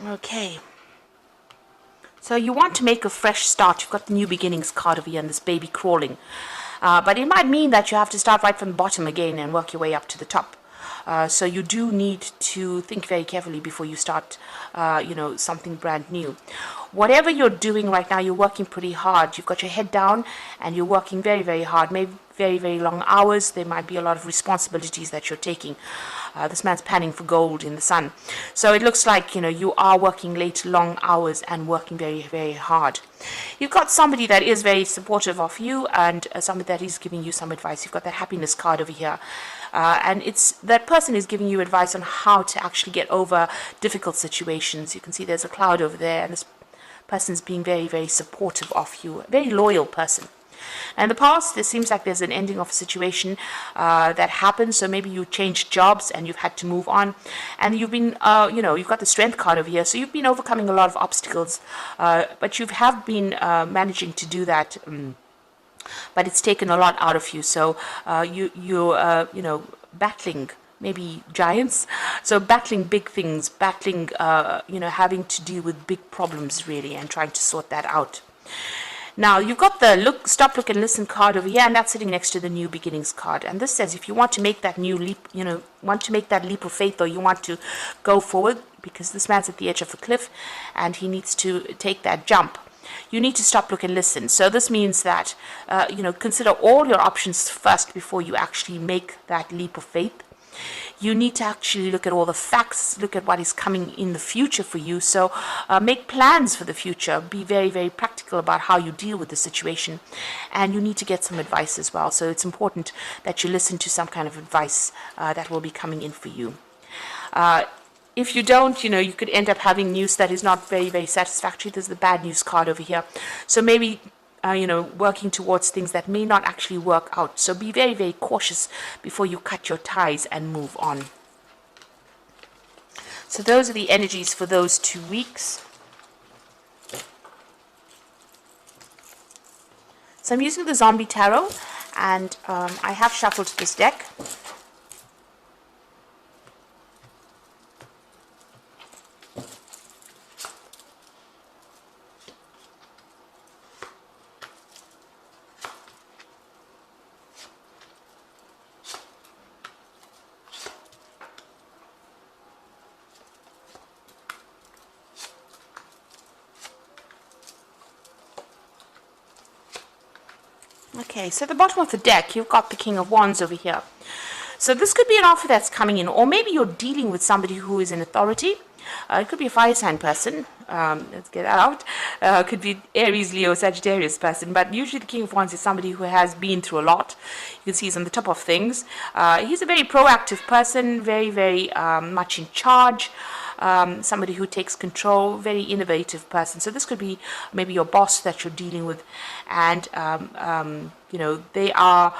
Okay. So you want to make a fresh start. You've got the new beginnings card over here and this baby crawling. But it might mean that you have to start right from the bottom again and work your way up to the top. So you do need to think very carefully before you start, something brand new. Whatever you're doing right now, you're working pretty hard. You've got your head down and you're working very, very hard, maybe very, very long hours. There might be a lot of responsibilities that you're taking. This man's panning for gold in the sun. So it looks like, you are working late, long hours and working very, very hard. You've got somebody that is very supportive of you and somebody that is giving you some advice. You've got that happiness card over here. And it's that person is giving you advice on how to actually get over difficult situations. You can see there's a cloud over there and this person's being very, very supportive of you. A very loyal person. And in the past, it seems like there's an ending of a situation that happened. So maybe you changed jobs and you've had to move on. And you've been, you've got the strength card over here. So you've been overcoming a lot of obstacles. But you have been managing to do that. But it's taken a lot out of you. So you're battling maybe giants. So battling big things, battling, having to deal with big problems really and trying to sort that out. Now, you've got the stop, look, and listen card over here, and that's sitting next to the new beginnings card. And this says if you want to make that new leap, want to make that leap of faith, or you want to go forward, because this man's at the edge of a cliff and he needs to take that jump, you need to stop, look, and listen. So this means that, consider all your options first before you actually make that leap of faith. You need to actually look at all the facts, look at what is coming in the future for you. So make plans for the future. Be very, very practical about how you deal with the situation. And you need to get some advice as well. So it's important that you listen to some kind of advice that will be coming in for you. If you don't, you could end up having news that is not very, very satisfactory. There's the bad news card over here. So maybe working towards things that may not actually work out. So be very, very cautious before you cut your ties and move on. So those are the energies for those 2 weeks. So I'm using the Zombie Tarot, and I have shuffled this deck. Okay, so at the bottom of the deck, you've got the King of Wands over here. So this could be an offer that's coming in, or maybe you're dealing with somebody who is in authority. It could be a fire sign person. Let's get that out. Could be Aries, Leo, Sagittarius person. But usually the King of Wands is somebody who has been through a lot. You can see he's on the top of things. He's a very proactive person, very, very much in charge. Somebody who takes control, very innovative person. So this could be maybe your boss that you're dealing with, and they are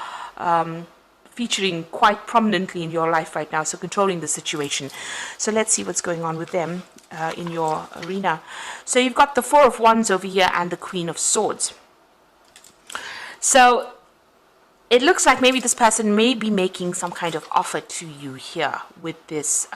featuring quite prominently in your life right now, so controlling the situation. So let's see what's going on with them in your arena. So you've got the Four of Wands over here and the Queen of Swords. So it looks like maybe this person may be making some kind of offer to you here with this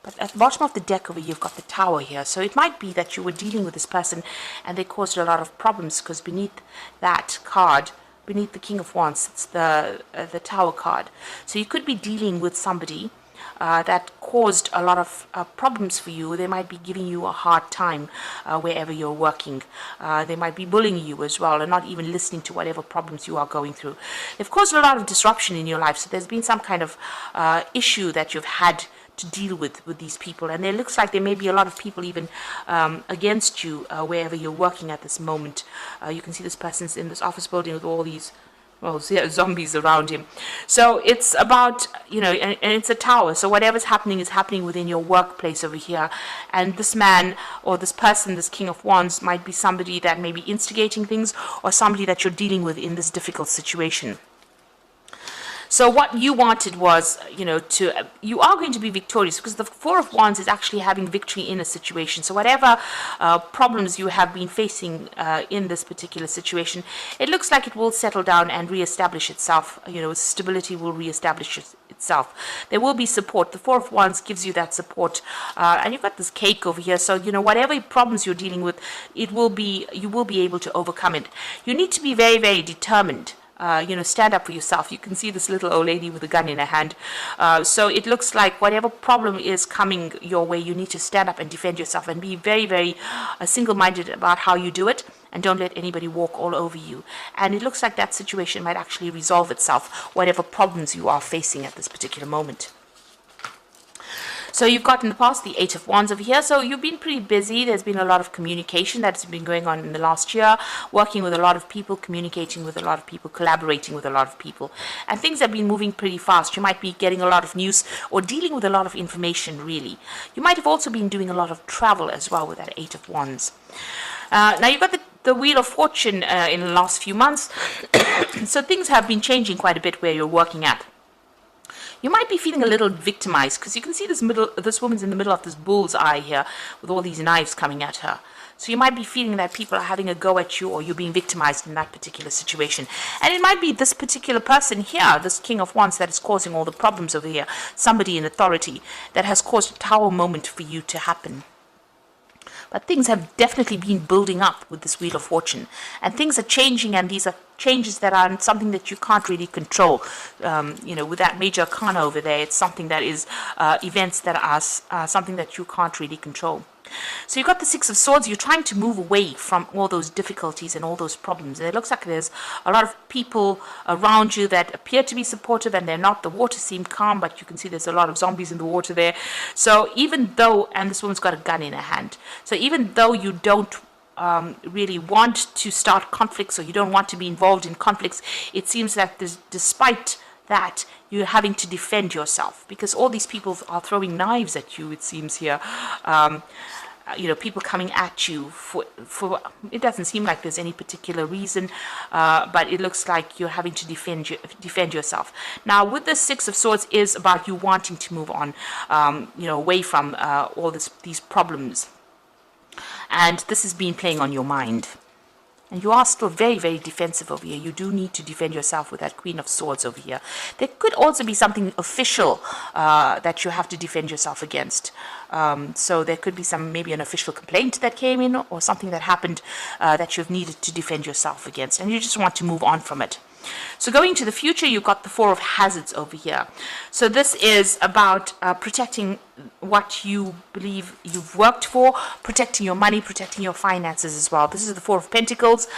but at the bottom of the deck over here, you've got the Tower here. So it might be that you were dealing with this person and they caused a lot of problems, because beneath that card, beneath the King of Wands, it's the Tower card. So you could be dealing with somebody that caused a lot of problems for you. They might be giving you a hard time wherever you're working. They might be bullying you as well and not even listening to whatever problems you are going through. They've caused a lot of disruption in your life. So there's been some kind of issue that you've had to deal with these people, and it looks like there may be a lot of people even against you wherever you're working at this moment. You can see this person's in this office building with all these zombies around him. So it's about, and it's a tower, so whatever's happening is happening within your workplace over here. And this man or this person, this King of Wands, might be somebody that may be instigating things, or somebody that you're dealing with in this difficult situation. So what you wanted was, you are going to be victorious, because the Four of Wands is actually having victory in a situation. So whatever problems you have been facing in this particular situation, it looks like it will settle down and reestablish itself. Stability will reestablish itself. There will be support. The Four of Wands gives you that support. And you've got this cake over here. So, you know, whatever problems you're dealing with, you will be able to overcome it. You need to be very, very determined. You know, stand up for yourself. You can see this little old lady with a gun in her hand. So it looks like whatever problem is coming your way, you need to stand up and defend yourself and be very, very single-minded about how you do it, and don't let anybody walk all over you. And it looks like that situation might actually resolve itself, whatever problems you are facing at this particular moment. So you've got in the past the Eight of Wands over here. So you've been pretty busy. There's been a lot of communication that's been going on in the last year, working with a lot of people, communicating with a lot of people, collaborating with a lot of people. And things have been moving pretty fast. You might be getting a lot of news or dealing with a lot of information, really. You might have also been doing a lot of travel as well with that Eight of Wands. Now you've got the Wheel of Fortune in the last few months. So things have been changing quite a bit where you're working at. You might be feeling a little victimized because you can see this woman's in the middle of this bull's eye here with all these knives coming at her. So you might be feeling that people are having a go at you, or you're being victimized in that particular situation. And it might be this particular person here, this King of Wands, that is causing all the problems over here. Somebody in authority that has caused a tower moment for you to happen. But things have definitely been building up with this Wheel of Fortune. And things are changing, and these are changes that are something that you can't really control. You know, with that Major Arcana over there, it's something that is events that are something that you can't really control. So you've got the Six of Swords. You're trying to move away from all those difficulties and all those problems. And it looks like there's a lot of people around you that appear to be supportive, and they're not. The water seems calm, but you can see there's a lot of zombies in the water there. So even though, and this woman's got a gun in her hand, so even though you don't really want to start conflicts, or you don't want to be involved in conflicts, it seems that despite that, you're having to defend yourself, because all these people are throwing knives at you, it seems here. You know, people coming at you for it doesn't seem like there's any particular reason, but it looks like you're having to defend yourself. Now, with the Six of Swords is about you wanting to move on, you know, away from all these problems. And this has been playing on your mind. And you are still very, very defensive over here. You do need to defend yourself with that Queen of Swords over here. There could also be something official that you have to defend yourself against. So there could be maybe an official complaint that came in, or something that happened that you've needed to defend yourself against. And you just want to move on from it. So going to the future, you've got the Four of Hazards over here. So this is about protecting what you believe you've worked for, protecting your money, protecting your finances as well. This is the Four of Pentacles.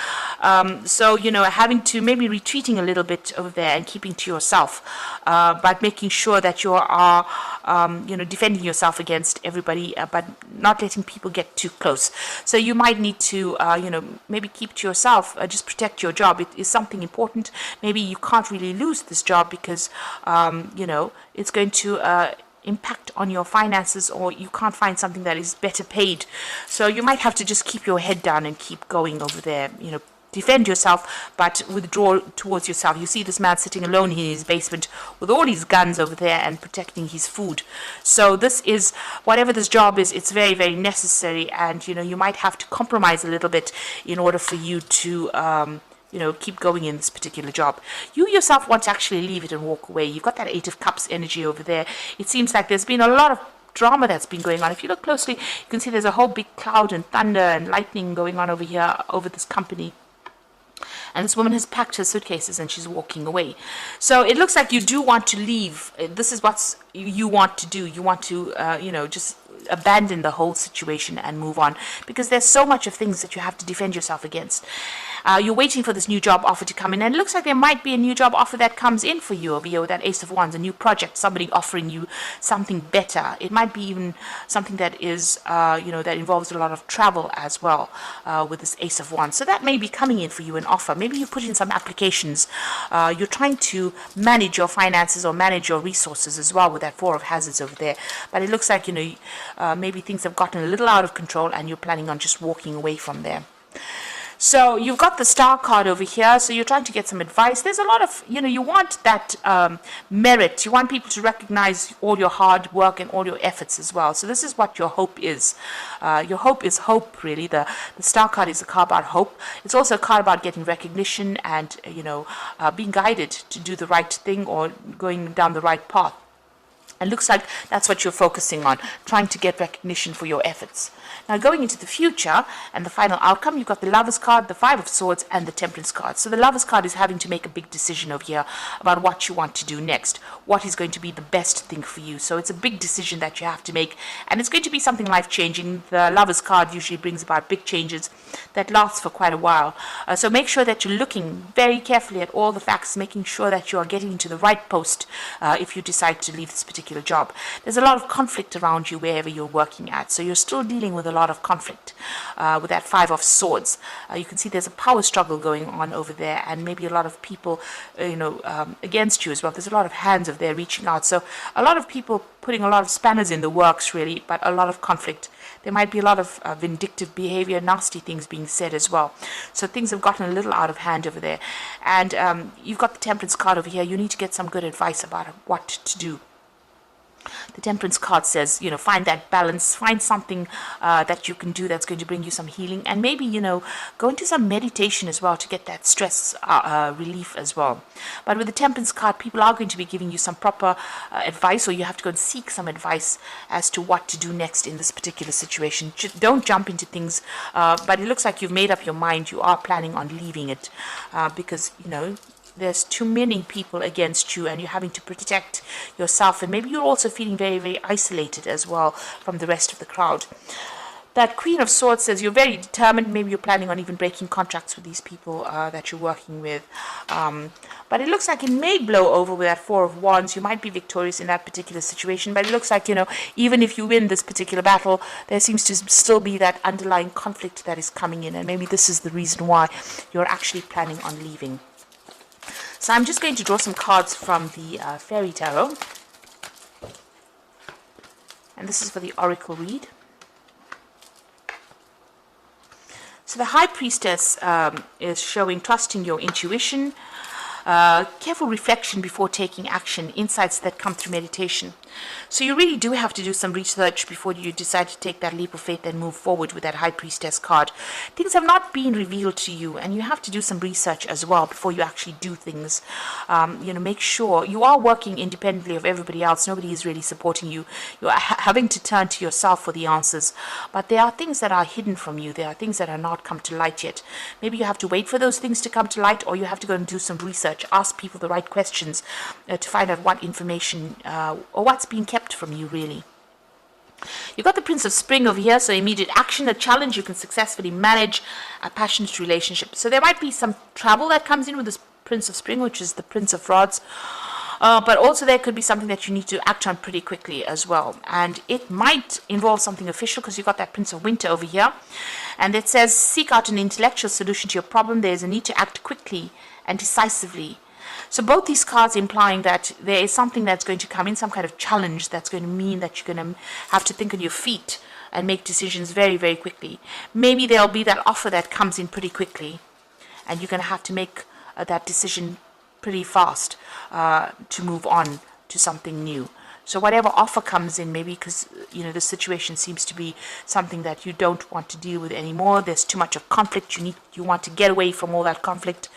So, you know, having to maybe retreating a little bit over there and keeping to yourself, but making sure that you are, you know, defending yourself against everybody, but not letting people get too close. So you might need to, you know, maybe keep to yourself, just protect your job. It is something important. Maybe you can't really lose this job because, you know, it's going to impact on your finances, or you can't find something that is better paid. So you might have to just keep your head down and keep going over there, you know, defend yourself, but withdraw towards yourself. You see this man sitting alone in his basement with all his guns over there and protecting his food. So this is, whatever this job is, it's very, very necessary, and, you know, you might have to compromise a little bit in order for you to you know, keep going in this particular job. You yourself want to actually leave it and walk away. You've got that Eight of Cups energy over there. It seems like there's been a lot of drama that's been going on. If you look closely, you can see there's a whole big cloud and thunder and lightning going on over here, over this company. And this woman has packed her suitcases and she's walking away. So it looks like you do want to leave. This is what you want to do. You want to, you know, just abandon the whole situation and move on, because there's so much of things that you have to defend yourself against. You're waiting for this new job offer to come in, and it looks like there might be a new job offer that comes in for you over here with that Ace of Wands, a new project, somebody offering you something better. It might be even something that is, you know, that involves a lot of travel as well, with this Ace of Wands. So that may be coming in for you, an offer. Maybe you put in some applications. You're trying to manage your finances or manage your resources as well with that Four of Hazards over there. But it looks like, you know, maybe things have gotten a little out of control and you're planning on just walking away from there. So you've got the star card over here, so you're trying to get some advice. There's a lot of, you want that merit. You want people to recognize all your hard work and all your efforts as well. So this is what your hope is. Your hope is hope, really. The star card is a card about hope. It's also a card about getting recognition and, being guided to do the right thing or going down the right path. And looks like that's what you're focusing on, trying to get recognition for your efforts. Now, going into the future and the final outcome, you've got the Lover's card, the Five of Swords, and the Temperance card. So the Lover's card is having to make a big decision over here about what you want to do next, what is going to be the best thing for you. So it's a big decision that you have to make, and it's going to be something life-changing. The Lover's card usually brings about big changes that last for quite a while. So make sure that you're looking very carefully at all the facts, making sure that you are getting into the right post if you decide to leave this particular job. There's a lot of conflict around you wherever you're working at, so you're still dealing with a lot of conflict with that Five of Swords. You can see there's a power struggle going on over there, and maybe a lot of people against you as well. There's a lot of hands over there reaching out, so a lot of people putting a lot of spanners in the works, really, but a lot of conflict. There might be a lot of vindictive behavior, nasty things being said as well. So things have gotten a little out of hand over there. And you've got the Temperance card over here. You need to get some good advice about what to do. The Temperance card says, find that balance, find something that you can do that's going to bring you some healing, and maybe, go into some meditation as well to get that stress relief as well. But with the Temperance card, people are going to be giving you some proper advice, or you have to go and seek some advice as to what to do next in this particular situation. Don't jump into things, but it looks like you've made up your mind. You are planning on leaving it because, there's too many people against you, and you're having to protect yourself, and maybe you're also feeling very, very isolated as well from the rest of the crowd. That Queen of Swords says you're very determined. Maybe you're planning on even breaking contracts with these people that you're working with. But it looks like it may blow over with that Four of Wands. You might be victorious in that particular situation, but it looks like, even if you win this particular battle, there seems to still be that underlying conflict that is coming in, and maybe this is the reason why you're actually planning on leaving. So I'm just going to draw some cards from the Fairy Tarot. And this is for the Oracle read. So the High Priestess is showing trusting your intuition, careful reflection before taking action, insights that come through meditation. So you really do have to do some research before you decide to take that leap of faith and move forward with that High Priestess card. Things have not been revealed to you, and you have to do some research as well before you actually do things. Make sure you are working independently of everybody else. Nobody is really supporting you. You are having to turn to yourself for the answers. But there are things that are hidden from you. There are things that are not come to light yet. Maybe you have to wait for those things to come to light, or you have to go and do some research, ask people the right questions to find out what information or what's being kept from you, really. You've got the Prince of Spring over here, so immediate action, a challenge you can successfully manage, a passionate relationship. So there might be some travel that comes in with this Prince of Spring, which is the Prince of Rods. But also there could be something that you need to act on pretty quickly as well. And it might involve something official, because you've got that Prince of Winter over here. And it says, seek out an intellectual solution to your problem. There's a need to act quickly and decisively. So both these cards implying that there is something that's going to come in, some kind of challenge that's going to mean that you're going to have to think on your feet and make decisions very, very quickly. Maybe there'll be that offer that comes in pretty quickly, and you're going to have to make that decision pretty fast to move on to something new. So whatever offer comes in, maybe because, the situation seems to be something that you don't want to deal with anymore. There's too much of conflict. You want to get away from all that conflict.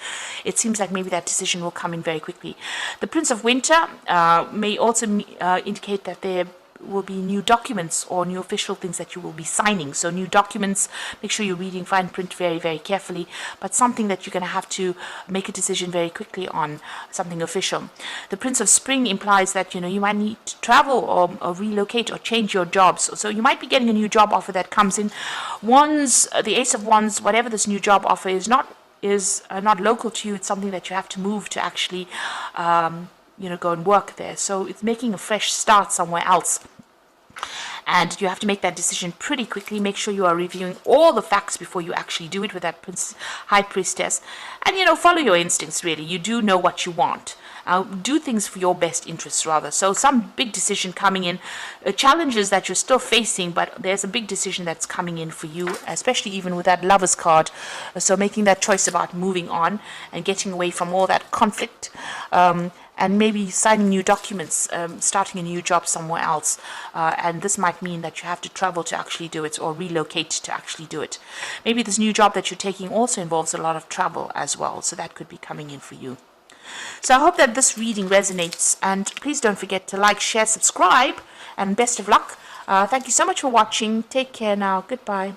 It seems like maybe that decision will come in very quickly. The Prince of Winter may also indicate that there will be new documents or new official things that you will be signing. So new documents, make sure you're reading fine print very, very carefully, but something that you're going to have to make a decision very quickly on, something official. The Prince of Spring implies that, you might need to travel or relocate or change your jobs. So you might be getting a new job offer that comes in. Wands, the Ace of Wands, whatever this new job offer is not local to you. It's something that you have to move to actually go and work there. So it's making a fresh start somewhere else. and you have to make that decision pretty quickly. Make sure you are reviewing all the facts before you actually do it with that high priestess, and follow your instincts. Really, you do know what you want. Do things for your best interests, rather. So some big decision coming in, challenges that you're still facing, but there's a big decision that's coming in for you, especially even with that Lover's card. So making that choice about moving on and getting away from all that conflict, and maybe signing new documents, starting a new job somewhere else. And this might mean that you have to travel to actually do it, or relocate to actually do it. Maybe this new job that you're taking also involves a lot of travel as well, so that could be coming in for you. So I hope that this reading resonates, and please don't forget to like, share, subscribe, and best of luck. Thank you so much for watching. Take care now. Goodbye.